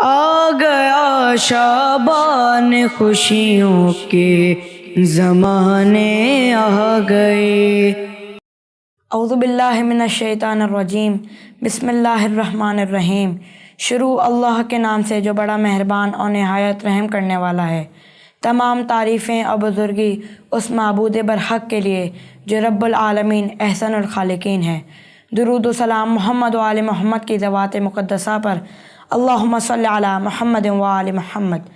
آ گیا شعبان خوشیوں کے زمانے آ گئے۔ اعوذ باللہ من الشیطان الرجیم، بسم اللہ الرحمن الرحیم۔ شروع اللہ کے نام سے جو بڑا مہربان اور نہایت رحم کرنے والا ہے۔ تمام تعریفیں اور بزرگی اس معبود برحق کے لیے جو رب العالمین احسن الخالقین ہے۔ درود و سلام محمد و آل محمد کی ذوات مقدسہ پر، اللہم صلی علی محمد و آل محمد۔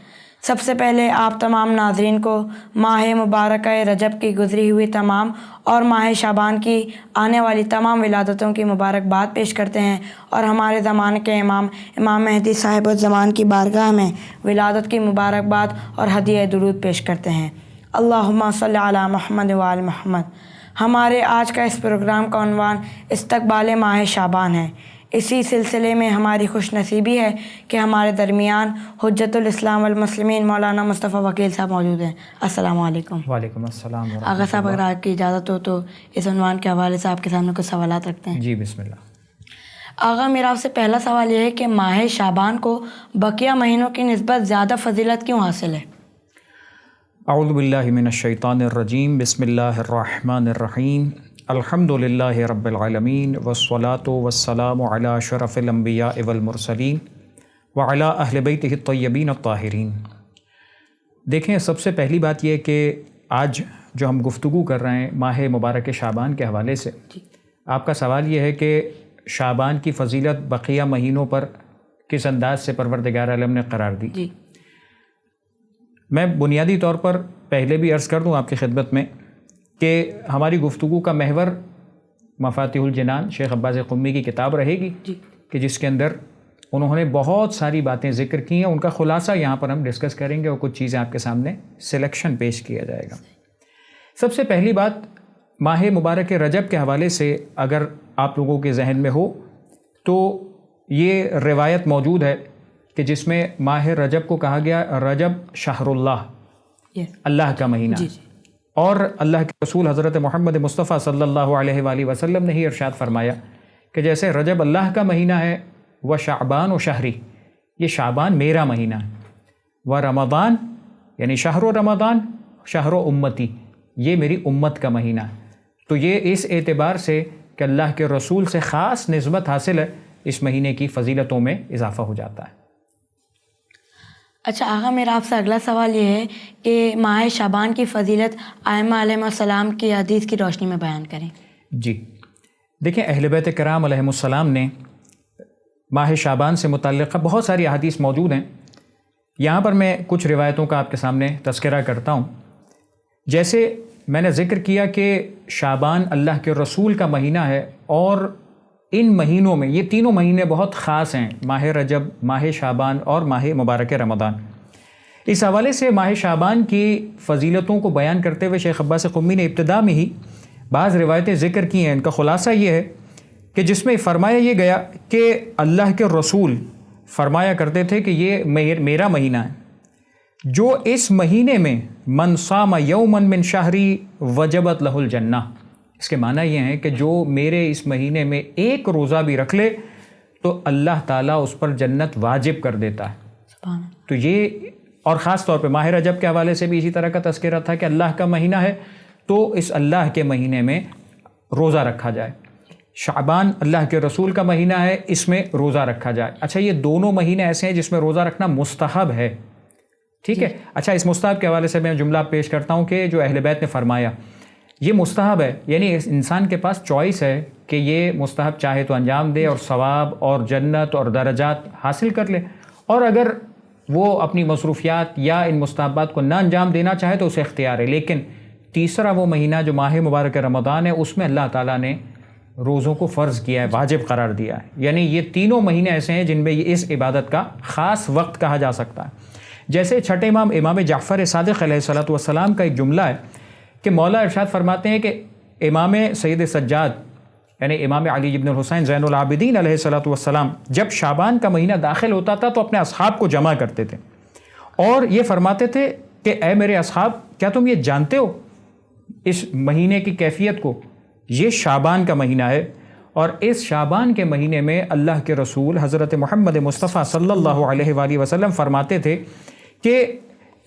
سب سے پہلے آپ تمام ناظرین کو ماہ مبارکہ رجب کی گزری ہوئی تمام اور ماہ شعبان کی آنے والی تمام ولادتوں کی مبارکباد پیش کرتے ہیں، اور ہمارے زمانے کے امام مہدی صاحب الزمان کی بارگاہ میں ولادت کی مبارکباد اور ہدیہ درود پیش کرتے ہیں۔ اللہم صلی علی محمد و آل محمد۔ ہمارے آج کا اس پروگرام کا عنوان استقبال ماہ شعبان ہے۔ اسی سلسلے میں ہماری خوش نصیبی ہے کہ ہمارے درمیان حجت الاسلام والمسلمین مولانا مصطفیٰ وکیل صاحب موجود ہیں۔ السلام علیکم۔ وعلیکم السلام ورحمۃ اللہ۔ آغا صاحب، اگر آپ کی اجازت ہو تو اس عنوان کے حوالے سے آپ کے سامنے کچھ سوالات رکھتے ہیں۔ جی بسم اللہ۔ آغا، میرا آپ سے پہلا سوال یہ ہے کہ ماہ شعبان کو بقیہ مہینوں کی نسبت زیادہ فضیلت کیوں حاصل ہے؟ اعوذ باللہ من الشیطان الرجیم، بسم اللہ الرحمن الرحیم، الحمد للہ رب العالمین، والصلاة والسلام علی اشرف الانبیاء والمرسلین وعلی اہل بیتہ الطیبین الطاہرین۔ دیکھیں، سب سے پہلی بات یہ کہ آج جو ہم گفتگو کر رہے ہیں ماہ مبارک شعبان کے حوالے سے، آپ کا سوال یہ ہے کہ شعبان کی فضیلت بقیہ مہینوں پر کس انداز سے پروردگار عالم نے قرار دی۔ جی، میں بنیادی طور پر پہلے بھی عرض کر دوں آپ کی خدمت میں کہ ہماری گفتگو کا محور مفاتیح الجنان شیخ عباس قمی کی کتاب رہے گی، کہ جس کے اندر انہوں نے بہت ساری باتیں ذکر کی ہیں۔ ان کا خلاصہ یہاں پر ہم ڈسکس کریں گے اور کچھ چیزیں آپ کے سامنے سلیکشن پیش کیا جائے گا۔ سب سے پہلی بات، ماہ مبارک رجب کے حوالے سے اگر آپ لوگوں کے ذہن میں ہو تو یہ روایت موجود ہے کہ جس میں ماہ رجب کو کہا گیا رجب شہر اللہ، اللہ کا مہینہ، اور اللہ کے رسول حضرت محمد مصطفیٰ صلی اللہ علیہ وآلہ وسلم نے ہی ارشاد فرمایا کہ جیسے رجب اللہ کا مہینہ ہے، وہ شعبان و شہری، یہ شعبان میرا مہینہ ہے، وہ رمضان یعنی شہر و رمضان، شہر و امتی، یہ میری امت کا مہینہ ہے۔ تو یہ اس اعتبار سے کہ اللہ کے رسول سے خاص نسبت حاصل ہے، اس مہینے کی فضیلتوں میں اضافہ ہو جاتا ہے۔ اچھا آغا، میرا آپ سے اگلا سوال یہ ہے کہ ماہ شعبان کی فضیلت ائمہ علیہم السلام کی حدیث کی روشنی میں بیان کریں۔ جی دیکھیں، اہل بیت کرام علیہم السلام نے ماہ شعبان سے متعلقہ بہت ساری احادیث موجود ہیں۔ یہاں پر میں کچھ روایتوں کا آپ کے سامنے تذکرہ کرتا ہوں۔ جیسے میں نے ذکر کیا کہ شعبان اللہ کے رسول کا مہینہ ہے، اور ان مہینوں میں یہ تینوں مہینے بہت خاص ہیں، ماہ رجب، ماہ شعبان اور ماہ مبارک رمضان۔ اس حوالے سے ماہ شعبان کی فضیلتوں کو بیان کرتے ہوئے شیخ عباس قمی نے ابتدا میں ہی بعض روایتیں ذکر کی ہیں۔ ان کا خلاصہ یہ ہے کہ جس میں فرمایا یہ گیا کہ اللہ کے رسول فرمایا کرتے تھے کہ یہ میرا مہینہ ہے، جو اس مہینے میں من صام یوما من شہری وجبت لہ الجنہ۔ اس کے معنی یہ ہیں کہ جو میرے اس مہینے میں ایک روزہ بھی رکھ لے تو اللہ تعالیٰ اس پر جنت واجب کر دیتا ہے۔ سبحان اللہ۔ تو یہ، اور خاص طور پہ ماہ رجب کے حوالے سے بھی اسی طرح کا تذکرہ تھا کہ اللہ کا مہینہ ہے تو اس اللہ کے مہینے میں روزہ رکھا جائے۔ شعبان اللہ کے رسول کا مہینہ ہے، اس میں روزہ رکھا جائے۔ اچھا، یہ دونوں مہینے ایسے ہیں جس میں روزہ رکھنا مستحب ہے، ٹھیک ہے۔ اچھا، اس مستحب کے حوالے سے میں جملہ پیش کرتا ہوں کہ جو اہل بیت نے فرمایا یہ مستحب ہے، یعنی اس انسان کے پاس چوائس ہے کہ یہ مستحب چاہے تو انجام دے اور ثواب اور جنت اور درجات حاصل کر لے، اور اگر وہ اپنی مصروفیات یا ان مستحبات کو نہ انجام دینا چاہے تو اسے اختیار ہے۔ لیکن تیسرا وہ مہینہ جو ماہ مبارک رمضان ہے، اس میں اللہ تعالیٰ نے روزوں کو فرض کیا ہے، واجب قرار دیا ہے۔ یعنی یہ تینوں مہینے ایسے ہیں جن میں اس عبادت کا خاص وقت کہا جا سکتا ہے۔ جیسے چھٹے امام جعفر صادق علیہ الصلوۃ والسلام کا ایک جملہ ہے کہ مولا ارشاد فرماتے ہیں کہ امام سید سجاد یعنی امام علی بن الحسین زین العابدین علیہ الصلوۃ والسلام جب شعبان کا مہینہ داخل ہوتا تھا تو اپنے اصحاب کو جمع کرتے تھے اور یہ فرماتے تھے کہ اے میرے اصحاب، کیا تم یہ جانتے ہو اس مہینے کی کیفیت کو؟ یہ شعبان کا مہینہ ہے اور اس شعبان کے مہینے میں اللہ کے رسول حضرت محمد مصطفیٰ صلی اللہ علیہ وآلہ وسلم فرماتے تھے کہ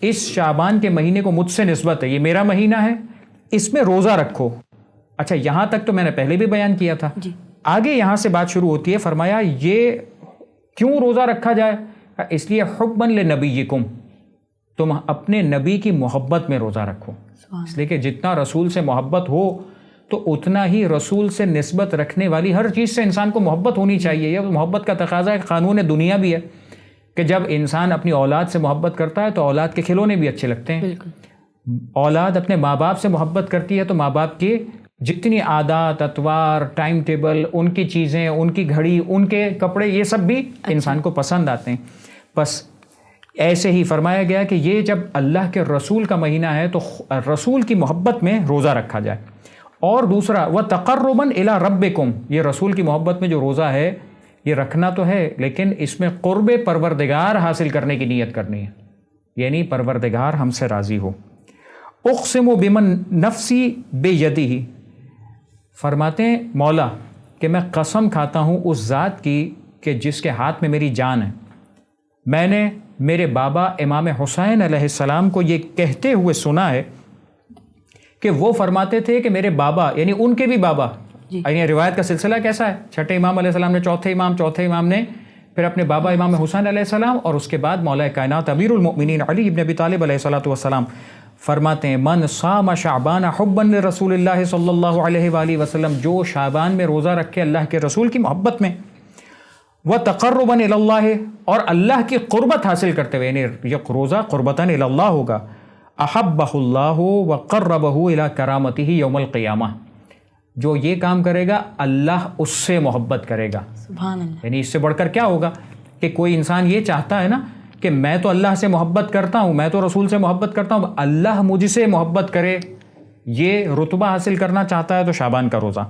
اس شعبان کے مہینے کو مجھ سے نسبت ہے، یہ میرا مہینہ ہے، اس میں روزہ رکھو۔ اچھا، یہاں تک تو میں نے پہلے بھی بیان کیا تھا۔ آگے یہاں سے بات شروع ہوتی ہے، فرمایا یہ کیوں روزہ رکھا جائے؟ اس لیے حباً لنبیکم، تم اپنے نبی کی محبت میں روزہ رکھو، اس لیے کہ جتنا رسول سے محبت ہو تو اتنا ہی رسول سے نسبت رکھنے والی ہر چیز سے انسان کو محبت ہونی چاہیے۔ یہ محبت کا تقاضا ہے، قانون دنیا بھی ہے کہ جب انسان اپنی اولاد سے محبت کرتا ہے تو اولاد کے کھلونے بھی اچھے لگتے ہیں۔ اولاد اپنے ماں باپ سے محبت کرتی ہے تو ماں باپ کے جتنی عادات، اطوار، ٹائم ٹیبل، ان کی چیزیں، ان کی گھڑی، ان کے کپڑے، یہ سب بھی انسان کو پسند آتے ہیں۔ بس ایسے ہی فرمایا گیا کہ یہ جب اللہ کے رسول کا مہینہ ہے تو رسول کی محبت میں روزہ رکھا جائے۔ اور دوسرا وَتَقَرُّبًا إِلَىٰ رَبِّكُمْ، یہ رسول کی محبت میں جو روزہ ہے یہ رکھنا تو ہے، لیکن اس میں قرب پروردگار حاصل کرنے کی نیت کرنی ہے، یعنی پروردگار ہم سے راضی ہو۔ اقسم بمن نفسی بیدہ، فرماتے ہیں مولا کہ میں قسم کھاتا ہوں اس ذات کی کہ جس کے ہاتھ میں میری جان ہے۔ میں نے میرے بابا امام حسین علیہ السلام کو یہ کہتے ہوئے سنا ہے کہ وہ فرماتے تھے کہ میرے بابا، یعنی ان کے بھی بابا، یعنی روایت کا سلسلہ کیسا ہے، چھٹے امام علیہ السلام نے چوتھے امام نے پھر اپنے بابا امام حسین علیہ السلام، اور اس کے بعد مولا کائنات امیر المؤمنین علی ابن ابی طالب علیہ السلام فرماتے ہیں من صام شعبان حبا لرسول اللہ صلی اللہ علیہ وآلہ وسلم، جو شعبان میں روزہ رکھے اللہ کے رسول کی محبت میں، وتقربا الی اللہ، اور اللہ کی قربت حاصل کرتے ہوئے، یعنی یہ روزہ قربتا الی اللہ ہوگا، احبہ اللہ وقربہ الی کرامتہ یوم القیامہ، جو یہ کام کرے گا اللہ اس سے محبت کرے گا۔ سبحان اللہ۔ یعنی اس سے بڑھ کر کیا ہوگا کہ کوئی انسان یہ چاہتا ہے نا کہ میں تو اللہ سے محبت کرتا ہوں، میں تو رسول سے محبت کرتا ہوں، اللہ مجھ سے محبت کرے، یہ رتبہ حاصل کرنا چاہتا ہے تو شعبان کا روزہ۔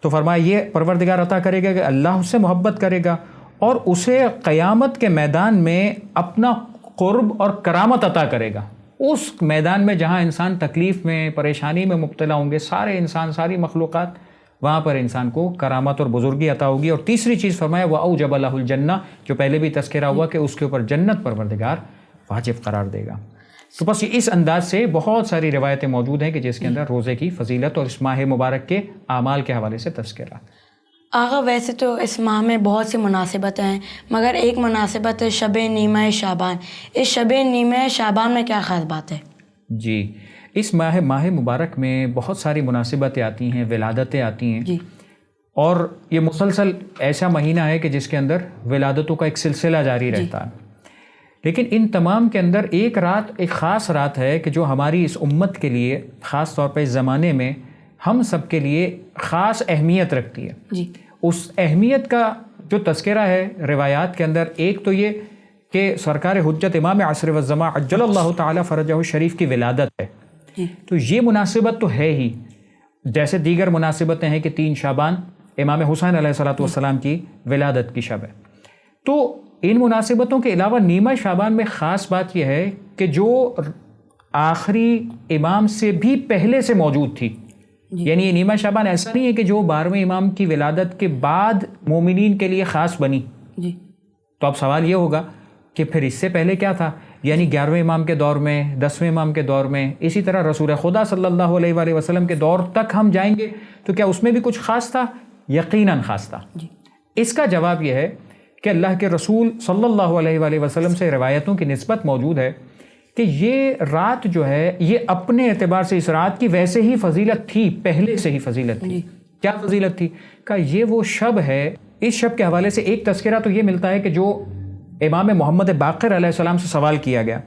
تو فرمایا یہ پروردگار عطا کرے گا کہ اللہ اس سے محبت کرے گا اور اسے قیامت کے میدان میں اپنا قرب اور کرامت عطا کرے گا، اس میدان میں جہاں انسان تکلیف میں، پریشانی میں مبتلا ہوں گے، سارے انسان، ساری مخلوقات، وہاں پر انسان کو کرامت اور بزرگی عطا ہوگی۔ اور تیسری چیز فرمایا وَأَوْجَبَ لَهُ الْجَنَّةَ، جو پہلے بھی تذکرہ ہوا کہ اس کے اوپر جنت پروردگار واجب قرار دے گا۔ تو بس اس انداز سے بہت ساری روایتیں موجود ہیں کہ جس کے اندر روزے کی فضیلت اور اس ماہ مبارک کے اعمال کے حوالے سے تذکرہ۔ آغا ویسے تو اس ماہ میں بہت سی مناسبتیں ہیں، مگر ایک مناسبت ہے شب نیمہ شعبان۔ اس شب نیمہ شعبان میں کیا خاص بات ہے؟ جی، اس ماہ مبارک میں بہت ساری مناسبتیں آتی ہیں، ولادتیں آتی ہیں، جی، اور یہ مسلسل ایسا مہینہ ہے کہ جس کے اندر ولادتوں کا ایک سلسلہ جاری رہتا ہے۔ لیکن ان تمام کے اندر ایک رات، ایک خاص رات ہے کہ جو ہماری اس امت کے لیے، خاص طور پہ اس زمانے میں ہم سب کے لیے خاص اہمیت رکھتی ہے۔ جی، اس اہمیت کا جو تذکرہ ہے روایات کے اندر، ایک تو یہ کہ سرکار حجت امام عصر والزمان عجل اللہ تعالی فرجہ شریف کی ولادت ہے، تو یہ مناسبت تو ہے ہی، جیسے دیگر مناسبتیں ہیں کہ 3 شعبان امام حسین علیہ السلام کی ولادت کی شب ہے۔ تو ان مناسبتوں کے علاوہ نیمہ شعبان میں خاص بات یہ ہے کہ جو آخری امام سے بھی پہلے سے موجود تھی، یعنی یہ نیمہ شعبان ایسا نہیں ہے کہ جو 12ویں امام کی ولادت کے بعد مومنین کے لیے خاص بنی۔ جی، تو اب سوال یہ ہوگا کہ پھر اس سے پہلے کیا تھا، یعنی 11ویں امام کے دور میں، 10ویں امام کے دور میں، اسی طرح رسول خدا صلی اللہ علیہ وآلہ وسلم کے دور تک ہم جائیں گے تو کیا اس میں بھی کچھ خاص تھا؟ یقیناً خاص تھا۔ اس کا جواب یہ ہے کہ اللہ کے رسول صلی اللہ علیہ وآلہ وسلم سے روایتوں کی نسبت موجود ہے کہ یہ رات جو ہے یہ اپنے اعتبار سے اس رات کی ویسے ہی فضیلت تھی، پہلے سے ہی فضیلت تھی۔ کیا فضیلت تھی؟ کہ یہ وہ شب ہے، اس شب کے حوالے سے ایک تذکرہ تو یہ ملتا ہے کہ جو امام محمد باقر علیہ السلام سے سوال کیا گیا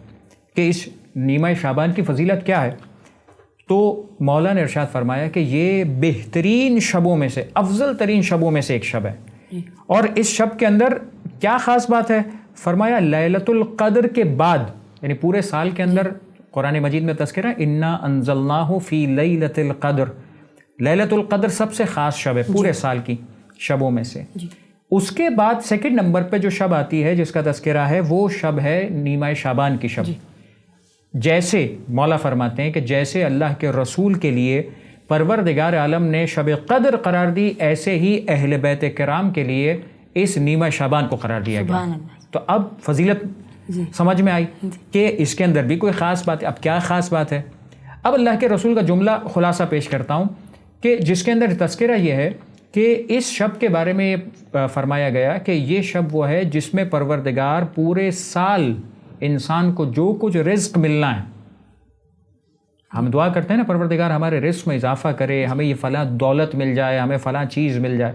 کہ اس نیمہ شعبان کی فضیلت کیا ہے، تو مولا نے ارشاد فرمایا کہ یہ بہترین شبوں میں سے، افضل ترین شبوں میں سے ایک شب ہے۔ اور اس شب کے اندر کیا خاص بات ہے؟ فرمایا لیلۃ القدر کے بعد، یعنی پورے سال کے اندر قرآن مجید میں تذکرہ انا انزلناہ فی لیلۃ القدر، لیلۃ القدر سب سے خاص شب ہے پورے سال کی شبوں میں سے۔ اس کے بعد سیکنڈ نمبر پہ جو شب آتی ہے جس کا تذکرہ ہے وہ شب ہے نیمہ شعبان کی شب۔ جیسے مولا فرماتے ہیں کہ جیسے اللہ کے رسول کے لیے پروردگار عالم نے شب قدر قرار دی، ایسے ہی اہل بیت کرام کے لیے اس نیمہ شعبان کو قرار دیا گیا۔ تو اب فضیلت سمجھ میں آئی کہ اس کے اندر بھی کوئی خاص بات ہے۔ اب کیا خاص بات ہے؟ اب اللہ کے رسول کا جملہ خلاصہ پیش کرتا ہوں کہ جس کے اندر تذکرہ یہ ہے کہ اس شب کے بارے میں یہ فرمایا گیا کہ یہ شب وہ ہے جس میں پروردگار پورے سال انسان کو جو کچھ رزق ملنا ہے، ہم دعا کرتے ہیں نا پروردگار ہمارے رزق میں اضافہ کرے، ہمیں یہ فلاں دولت مل جائے، ہمیں فلاں چیز مل جائے،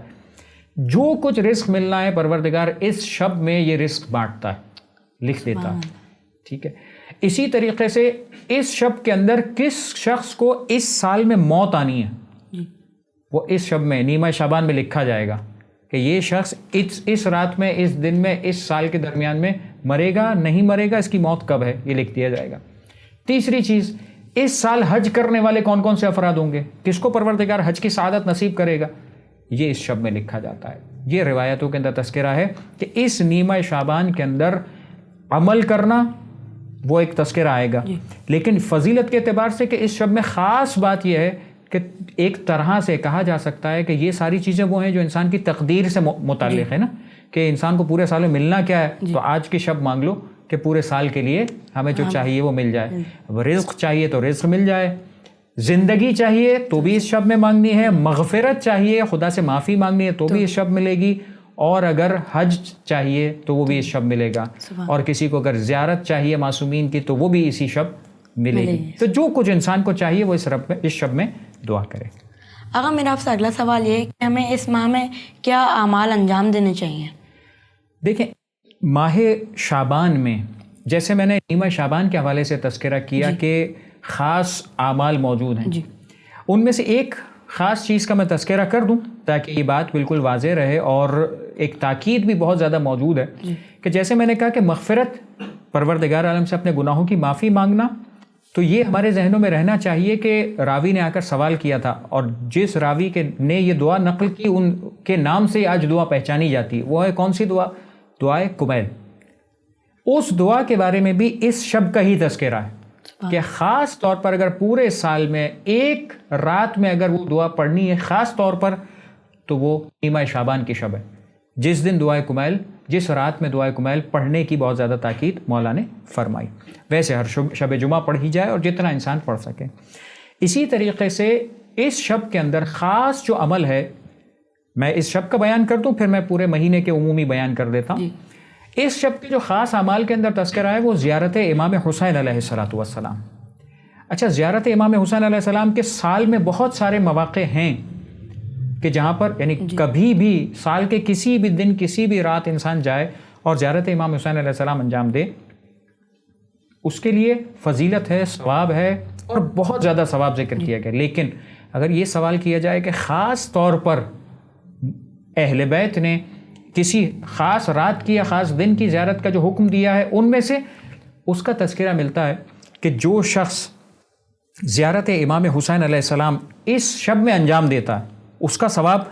جو کچھ رزق ملنا ہے پروردگار اس شب میں یہ رزق بانٹتا ہے، لکھ دیتا ہے، ٹھیک ہے۔ اسی طریقے سے اس شب کے اندر کس شخص کو اس سال میں موت آنی ہے وہ اس شب میں نیمہ شعبان میں لکھا جائے گا کہ یہ شخص اس رات میں، اس دن میں، اس سال کے درمیان میں مرے گا، نہیں مرے گا، اس کی موت کب ہے یہ لکھ دیا جائے گا۔ تیسری چیز، اس سال حج کرنے والے کون کون سے افراد ہوں گے، کس کو پروردگار حج کی سعادت نصیب کرے گا، یہ اس شب میں لکھا جاتا ہے۔ یہ روایتوں کے اندر تذکرہ ہے کہ اس نیمہ شعبان کے اندر عمل کرنا وہ ایک تذکرہ آئے گا، لیکن فضیلت کے اعتبار سے کہ اس شب میں خاص بات یہ ہے کہ ایک طرح سے کہا جا سکتا ہے کہ یہ ساری چیزیں وہ ہیں جو انسان کی تقدیر سے متعلق ہے نا، کہ انسان کو پورے سال میں ملنا کیا ہے، تو آج کی شب مانگ لو کہ پورے سال کے لیے ہمیں جو چاہیے وہ مل جائے، رزق چاہیے تو رزق مل جائے، زندگی چاہیے تو بھی اس شب میں مانگنی ہے، مغفرت چاہیے خدا سے معافی مانگنی ہے تو بھی اس شب ملے گی، اور اگر حج چاہیے تو وہ بھی اس شب ملے گا، اور کسی کو اگر زیارت چاہیے معصومین کی تو وہ بھی اسی شب ملے گی۔ تو جو کچھ انسان کو چاہیے وہ اس شب میں دعا کرے۔ آقا میرا آپ سے اگلا سوال یہ ہے کہ ہمیں اس ماہ میں کیا اعمال انجام دینے چاہیے؟ دیکھیں، ماہ شعبان میں جیسے میں نے نیمہ شعبان کے حوالے سے تذکرہ کیا کہ خاص اعمال موجود ہیں، ان میں سے ایک خاص چیز کا میں تذکرہ کر دوں تاکہ یہ بات بالکل واضح رہے، اور ایک تاکید بھی بہت زیادہ موجود ہے کہ جیسے میں نے کہا کہ مغفرت، پروردگار عالم سے اپنے گناہوں کی معافی مانگنا، تو یہ ہمارے ذہنوں میں رہنا چاہیے کہ راوی نے آ کر سوال کیا تھا، اور جس راوی نے یہ دعا نقل کی ان کے نام سے آج دعا پہچانی جاتی، وہ ہے کون سی دعا؟ دعائے کمیل۔ اس دعا کے بارے میں بھی اس شب کا ہی تذکرہ ہے کہ خاص طور پر اگر پورے سال میں ایک رات میں اگر وہ دعا پڑھنی ہے خاص طور پر، تو وہ نیمہ شعبان کی شب ہے، جس دن دعائے کمیل، جس رات میں دعائے کمیل پڑھنے کی بہت زیادہ تاکید مولا نے فرمائی۔ ویسے ہر شب جمعہ پڑھی جائے اور جتنا انسان پڑھ سکے۔ اسی طریقے سے اس شب کے اندر خاص جو عمل ہے، میں اس شب کا بیان کر دوں پھر میں پورے مہینے کے عمومی بیان کر دیتا ہوں۔ اس شب کے جو خاص اعمال کے اندر تذکرہ ہے وہ زیارت امام حسین علیہ السلام۔ اچھا، زیارت امام حسین علیہ السلام کے سال میں بہت سارے مواقع ہیں کہ جہاں پر یعنی کبھی بھی سال کے کسی بھی دن کسی بھی رات انسان جائے اور زیارت امام حسین علیہ السلام انجام دے، اس کے لیے فضیلت ہے، ثواب ہے، اور بہت زیادہ ثواب ذکر کیا گیا۔ لیکن اگر یہ سوال کیا جائے کہ خاص طور پر اہل بیت نے کسی خاص رات کی یا خاص دن کی زیارت کا جو حکم دیا ہے، ان میں سے اس کا تذکرہ ملتا ہے کہ جو شخص زیارت امام حسین علیہ السلام اس شب میں انجام دیتا ہے، اس کا ثواب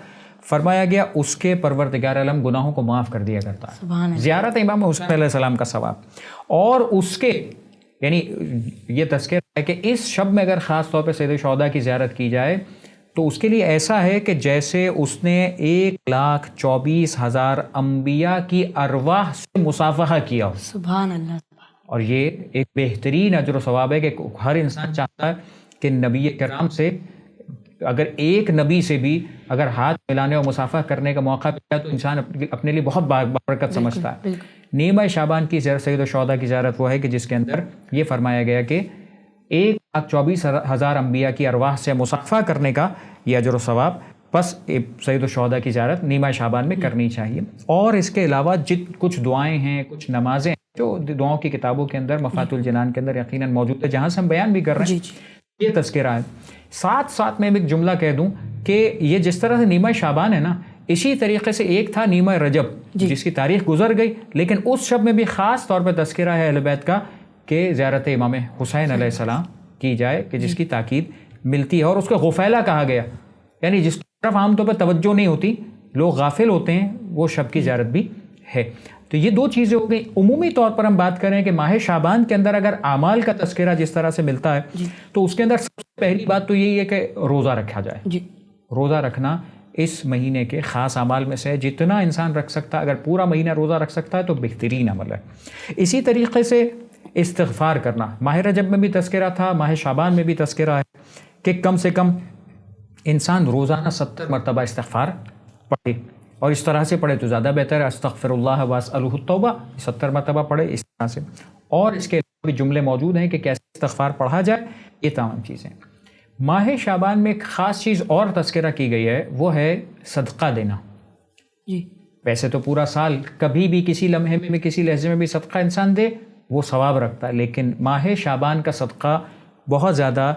فرمایا گیا اس کے پروردگار عالم گناہوں کو معاف کر دیا کرتا ہے، زیارت امام حسین علیہ السلام کا ثواب۔ اور اس کے یعنی یہ تذکرہ ہے کہ اس شب میں اگر خاص طور پہ سید الشہداء کی زیارت کی جائے تو اس کے لیے ایسا ہے کہ جیسے اس نے 1,24,000 انبیاء کی ارواح سے مصافحہ کیا ہو۔ سبحان اللہ۔ اور یہ ایک بہترین اجر و ثواب ہے کہ ہر انسان چاہتا ہے کہ نبی کرام سے اگر ایک نبی سے بھی اگر ہاتھ ملانے اور مصافحہ کرنے کا موقع ملا تو انسان اپنے لیے بہت برکت سمجھتا ہے۔ نیمہ شعبان کی زیارت، سید الشہداء کی زیارت وہ ہے کہ جس کے اندر یہ فرمایا گیا کہ 1,24,000 انبیاء کی ارواح سے مصافحہ کرنے کا یہ اجر و ثواب، بس سید الشہداء کی زیارت نیمہ شعبان میں کرنی چاہیے۔ اور اس کے علاوہ کچھ دعائیں ہیں، کچھ نمازیں ہیں جو دعاؤں کی کتابوں کے اندر مفاتح الجنان کے اندر یقیناً موجود ہے، جہاں سے ہم بیان بھی کر رہے ہیں، یہ تذکرہ ہے۔ ساتھ ساتھ میں ایک جملہ کہہ دوں کہ یہ جس طرح سے نیمہ شعبان ہے نا، اسی طریقے سے ایک تھا نیمہ رجب جس کی تاریخ گزر گئی، لیکن اس شب میں بھی خاص طور پہ تذکرہ ہے اہل بیت کا کہ زیارت امام حسین علیہ السلام کی جائے، کہ جس کی تاکید ملتی ہے، اور اس کو غفیلہ کہا گیا، یعنی جس طرف عام طور پہ توجہ نہیں ہوتی، لوگ غافل ہوتے ہیں، وہ شب کی زیارت بھی ہے۔ تو یہ دو چیزیں ہو گئی. عمومی طور پر ہم بات کریں کہ ماہ شعبان کے اندر اگر اعمال کا تذکرہ جس طرح سے ملتا ہے تو اس کے اندر سب سے پہلی بات تو یہی ہے کہ روزہ رکھا جائے. روزہ رکھنا اس مہینے کے خاص اعمال میں سے ہے. جتنا انسان رکھ سکتا ہے, اگر پورا مہینہ روزہ رکھ سکتا ہے تو بہترین عمل ہے. اسی طریقے سے استغفار کرنا, ماہ رجب میں بھی تذکرہ تھا, ماہ شعبان میں بھی تذکرہ ہے کہ کم سے کم انسان روزانہ 70 مرتبہ استغفار پڑھے, اور اس طرح سے پڑھے تو زیادہ بہتر ہے. استغفر اللہ واسألہ التوبہ 70 مرتبہ پڑھے اس طرح سے. اور اس کے بھی جملے موجود ہیں کہ کیسے استغفار پڑھا جائے, یہ تمام چیزیں. ماہ شعبان میں ایک خاص چیز اور تذکرہ کی گئی ہے, وہ ہے صدقہ دینا. ویسے تو پورا سال کبھی بھی کسی لمحے میں کسی لہجے میں بھی صدقہ انسان دے وہ ثواب رکھتا ہے, لیکن ماہ شعبان کا صدقہ بہت زیادہ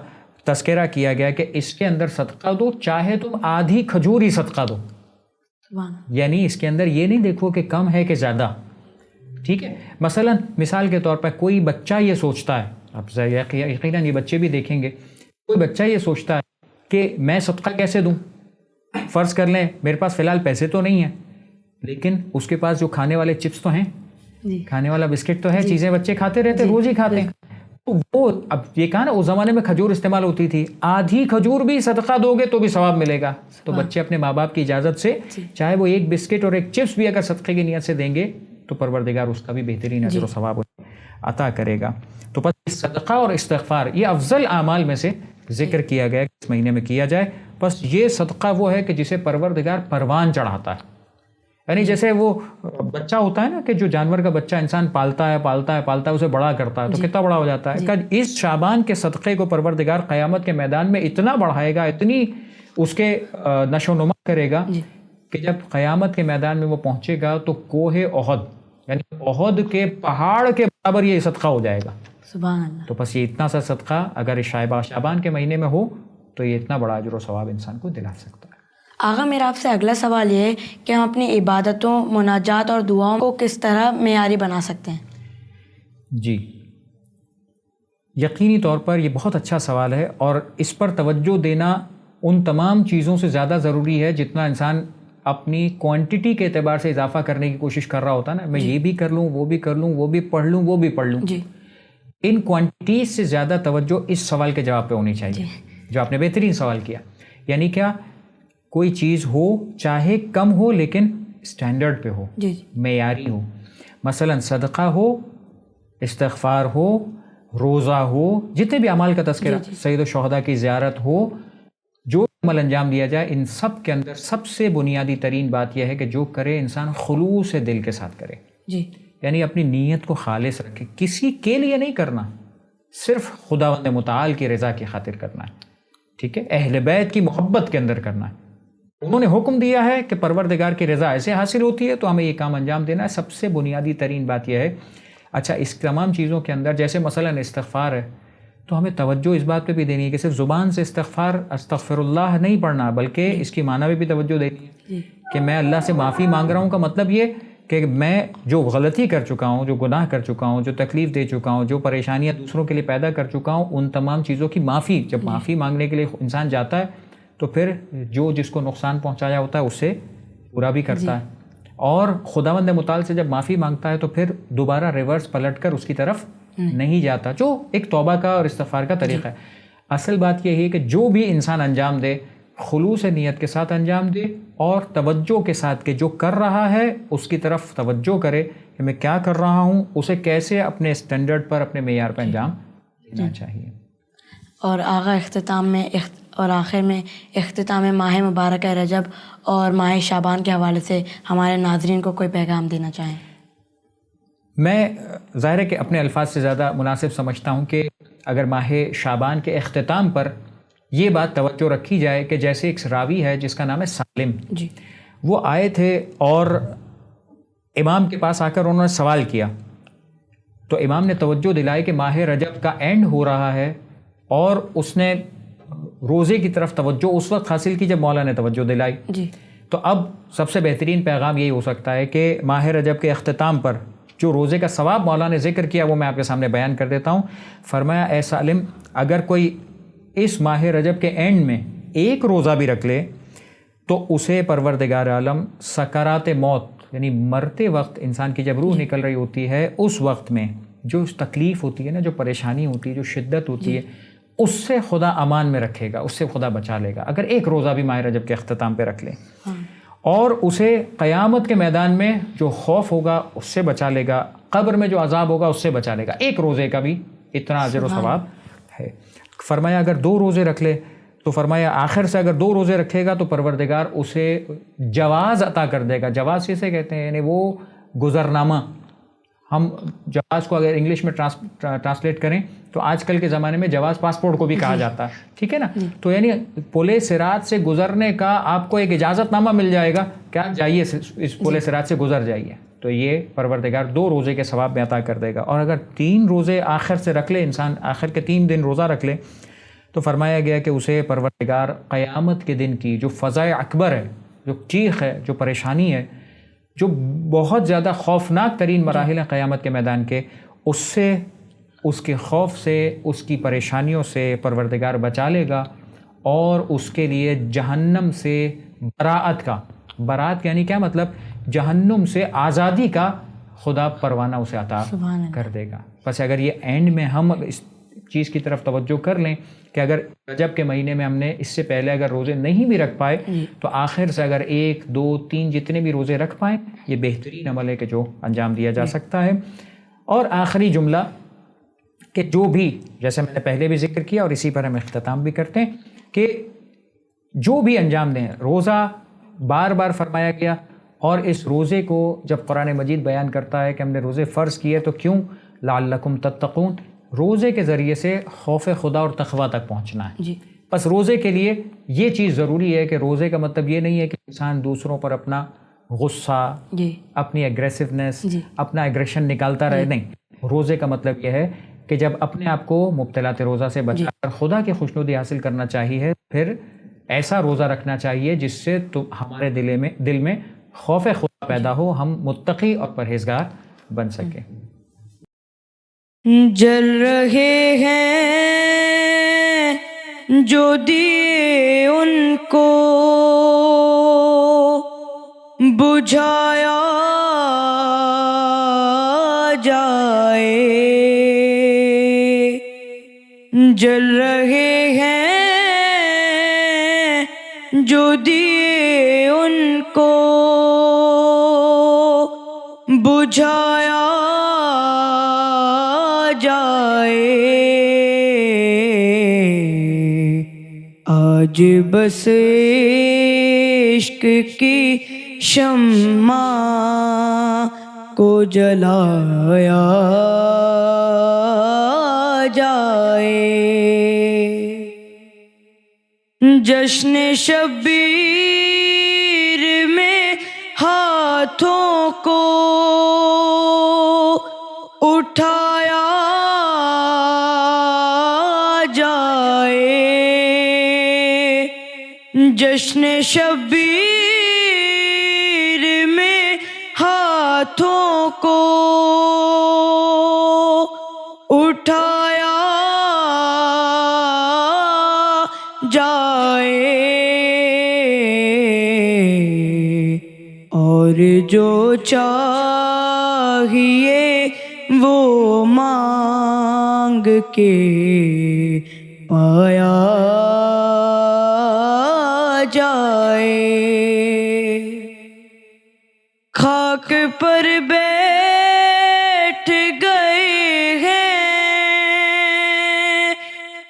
تذکرہ کیا گیا کہ اس کے اندر صدقہ دو, چاہے تم آدھی کھجور ہی صدقہ دو. یعنی اس کے اندر یہ نہیں دیکھو کہ کم ہے کہ زیادہ, ٹھیک ہے. مثلا مثال کے طور پر کوئی بچہ یہ سوچتا ہے, اب یقیناً یہ بچے بھی دیکھیں گے, کوئی بچہ یہ سوچتا ہے کہ میں صدقہ کیسے دوں. فرض کر لیں میرے پاس فی الحال پیسے تو نہیں ہیں, لیکن اس کے پاس جو کھانے والے چپس تو ہیں, کھانے والا بسکٹ تو ہے, چیزیں بچے کھاتے رہتے, روز ہی کھاتے ہیں. تو وہ اب یہ کہا نا اس زمانے میں کھجور استعمال ہوتی تھی, آدھی کھجور بھی صدقہ دو گے تو بھی ثواب ملے گا. تو بچے اپنے ماں باپ کی اجازت سے چاہے وہ ایک بسکٹ اور ایک چپس بھی اگر صدقے کی نیت سے دیں گے تو پروردگار اس کا بھی بہترین اجر و ثواب عطا کرے گا. تو بس صدقہ اور استغفار یہ افضل اعمال میں سے ذکر کیا گیا کہ اس مہینے میں کیا جائے. بس یہ صدقہ وہ ہے کہ جسے پروردگار پروان چڑھاتا ہے. یعنی جیسے وہ بچہ ہوتا ہے نا, کہ جو جانور کا بچہ انسان پالتا ہے اسے بڑا کرتا ہے تو کتنا بڑا ہو جاتا ہے. اس شعبان کے صدقے کو پروردگار قیامت کے میدان میں اتنا بڑھائے گا, اتنی اس کے نشو نما کرے گا کہ جب قیامت کے میدان میں وہ پہنچے گا تو کوہ احد یعنی احد کے پہاڑ کے برابر یہ صدقہ ہو جائے گا. سبحان اللہ. تو بس یہ اتنا سا صدقہ اگر شعبان کے مہینے میں ہو تو یہ اتنا بڑا اجر و ثواب انسان کو دلا سکتا ہے. آغا میرا آپ سے اگلا سوال یہ ہے کہ ہم اپنی عبادتوں, مناجات اور دعاؤں کو کس طرح معیاری بنا سکتے ہیں؟ جی یقینی طور پر یہ بہت اچھا سوال ہے, اور اس پر توجہ دینا ان تمام چیزوں سے زیادہ ضروری ہے جتنا انسان اپنی کوانٹٹی کے اعتبار سے اضافہ کرنے کی کوشش کر رہا ہوتا ہے نا. میں یہ بھی کر لوں, وہ بھی کر لوں, وہ بھی پڑھ لوں, وہ بھی پڑھ لوں. ان کوانٹیٹیز سے زیادہ توجہ اس سوال کے جواب پہ ہونی چاہیے جو آپ نے بہترین سوال کیا. یعنی کیا, کوئی چیز ہو چاہے کم ہو لیکن اسٹینڈرڈ پہ ہو, معیاری ہو. مثلا صدقہ ہو, استغفار ہو, روزہ ہو, جتنے بھی اعمال کا تذکرہ, سید الشہداء کی زیارت ہو, جو عمل انجام دیا جائے, ان سب کے اندر سب سے بنیادی ترین بات یہ ہے کہ جو کرے انسان خلوص دل کے ساتھ کرے. یعنی اپنی نیت کو خالص رکھے, کسی کے لیے نہیں کرنا, صرف خداوند متعال کی رضا کی خاطر کرنا ہے. ٹھیک ہے, اہل بیت کی محبت کے اندر کرنا ہے. انہوں نے حکم دیا ہے کہ پروردگار کی رضا ایسے حاصل ہوتی ہے تو ہمیں یہ کام انجام دینا ہے. سب سے بنیادی ترین بات یہ ہے. اچھا, اس تمام چیزوں کے اندر جیسے مثلا استغفار ہے تو ہمیں توجہ اس بات پہ بھی دینی ہے کہ صرف زبان سے استغفار استغفر اللہ نہیں پڑھنا, بلکہ اس کی معنی بھی توجہ دینی ہے کہ میں اللہ سے معافی مانگ رہا ہوں. کا مطلب یہ کہ میں جو غلطی کر چکا ہوں, جو گناہ کر چکا ہوں, جو تکلیف دے چکا ہوں, جو پریشانیاں دوسروں کے لیے پیدا کر چکا ہوں, ان تمام چیزوں کی معافی. جب معافی مانگنے کے لیے انسان جاتا ہے تو پھر جو جس کو نقصان پہنچایا ہوتا ہے اس سے پورا بھی کرتا ہے, اور خداوند متعال سے جب معافی مانگتا ہے تو پھر دوبارہ ریورس پلٹ کر اس کی طرف نہیں جاتا, جو ایک توبہ کا اور استغفار کا طریقہ ہے. اصل بات یہ ہے کہ جو بھی انسان انجام دے خلوص نیت کے ساتھ انجام دے, اور توجہ کے ساتھ کہ جو کر رہا ہے اس کی طرف توجہ کرے کہ میں کیا کر رہا ہوں, اسے کیسے اپنے اسٹینڈرڈ پر, اپنے معیار پر انجام دینا چاہیے. اور آغا اختتام میں اور آخر میں اختتام ماہ مبارک رجب اور ماہ شعبان کے حوالے سے ہمارے ناظرین کو کوئی پیغام دینا چاہیں؟ میں ظاہر ہے کہ اپنے الفاظ سے زیادہ مناسب سمجھتا ہوں کہ اگر ماہ شعبان کے اختتام پر یہ بات توجہ رکھی جائے کہ جیسے ایک راوی ہے جس کا نام ہے سالم, وہ آئے تھے اور امام کے پاس آ کر انہوں نے سوال کیا, تو امام نے توجہ دلائی کہ ماہ رجب کا اینڈ ہو رہا ہے, اور اس نے روزے کی طرف توجہ اس وقت حاصل کی جب مولا نے توجہ دلائی. تو اب سب سے بہترین پیغام یہی ہو سکتا ہے کہ ماہ رجب کے اختتام پر جو روزے کا ثواب مولا نے ذکر کیا وہ میں آپ کے سامنے بیان کر دیتا ہوں. فرمایا, اے سالم, اگر کوئی اس ماہ رجب کے اینڈ میں ایک روزہ بھی رکھ لے تو اسے پروردگار عالم سکرات موت یعنی مرتے وقت انسان کی جب روح نکل رہی ہوتی ہے اس وقت میں جو تکلیف ہوتی ہے نا، جو پریشانی ہوتی ہے، جو شدت ہوتی ہے، اس سے خدا امان میں رکھے گا، اس سے خدا بچا لے گا اگر ایک روزہ بھی ماہ رجب کے اختتام پہ رکھ لے، اور اسے قیامت کے میدان میں جو خوف ہوگا اس سے بچا لے گا، قبر میں جو عذاب ہوگا اس سے بچا لے گا. ایک روزے کا بھی اتنا اجر و ثواب ہے. فرمایا اگر 2 روزے رکھ لے تو فرمایا آخر سے اگر 2 روزے رکھے گا تو پروردگار اسے جواز عطا کر دے گا. جواز کسے کہتے ہیں؟ یعنی وہ گزرنامہ. ہم جواز کو اگر انگلش میں ٹرانسلیٹ کریں تو آج کل کے زمانے میں جواز پاسپورٹ کو بھی کہا جاتا ہے، ٹھیک ہے نا. تو یعنی پل صراط سے گزرنے کا آپ کو ایک اجازت نامہ مل جائے گا کہ آپ جائیے اس پل صراط سے گزر جائیے. تو یہ پروردگار 2 روزے کے ثواب میں عطا کر دے گا. اور اگر 3 روزے آخر سے رکھ لے انسان، آخر کے 3 دن روزہ رکھ لے تو فرمایا گیا کہ اسے پروردگار قیامت کے دن کی جو فضائے اکبر ہے، جو چیخ ہے، جو پریشانی ہے، جو بہت زیادہ خوفناک ترین مراحل ہیں قیامت کے میدان کے، اس سے، اس کے خوف سے، اس کی پریشانیوں سے پروردگار بچا لے گا. اور اس کے لیے جہنم سے براعت کا، براعت یعنی کیا مطلب؟ جہنم سے آزادی کا خدا پروانہ اسے عطا کر دے گا. بس اگر یہ اینڈ میں ہم اس چیز کی طرف توجہ کر لیں کہ اگر رجب کے مہینے میں ہم نے اس سے پہلے اگر روزے نہیں بھی رکھ پائے تو آخر سے اگر 1 2 3 جتنے بھی روزے رکھ پائیں، یہ بہترین عمل ہے کہ جو انجام دیا جا سکتا ہے. اور آخری جملہ کہ جو بھی، جیسے میں نے پہلے بھی ذکر کیا اور اسی پر ہم اختتام بھی کرتے ہیں، کہ جو بھی انجام دیں، روزہ بار بار فرمایا گیا. اور اس روزے کو جب قرآن مجید بیان کرتا ہے کہ ہم نے روزے فرض کیے تو کیوں؟ لعلکم تتقون، روزے کے ذریعے سے خوف خدا اور تقویٰ تک پہنچنا ہے. بس روزے کے لیے یہ چیز ضروری ہے کہ روزے کا مطلب یہ نہیں ہے کہ انسان دوسروں پر اپنا غصہ، اپنی ایگریسونیس، اپنا ایگریشن نکالتا رہے. نہیں، روزے کا مطلب یہ ہے کہ جب اپنے آپ کو مبتلاۃ روزہ سے بچا کر خدا کی خوشنودی حاصل کرنا چاہیے، پھر ایسا روزہ رکھنا چاہیے جس سے ہمارے دل میں خوف خدا پیدا ہو، ہم متقی اور پرہیزگار بن سکیں. جل رہے ہیں جو دیے ان کو بجھایا جائے، جل رہے ہیں جو دیے ان کو بجھایا جائے. آج بس عشق کی شمع کو جلایا جائے. جشن شبیر میں ہاتھوں کو اٹھایا جائے، جشن شبیر میں ہاتھوں کو اٹھایا جائے. اور جو چاہیے وہ مانگ کے پایا جائے. خاک پر بیٹھ گئے ہیں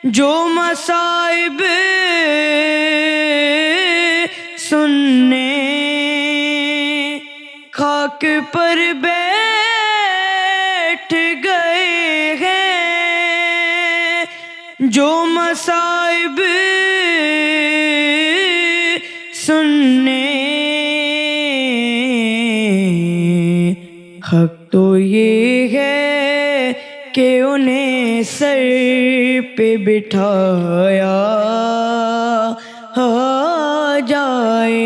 جو مصائب سننے، خاک پر بیٹھ گئے ہیں جو مصائب سننے. حق تو یہ ہے کہ انہیں سر پہ بٹھایا جائے.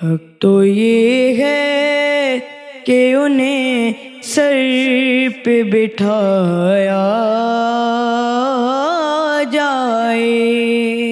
حق تو یہ ہے کہ انہیں سر پہ بٹھایا جائے.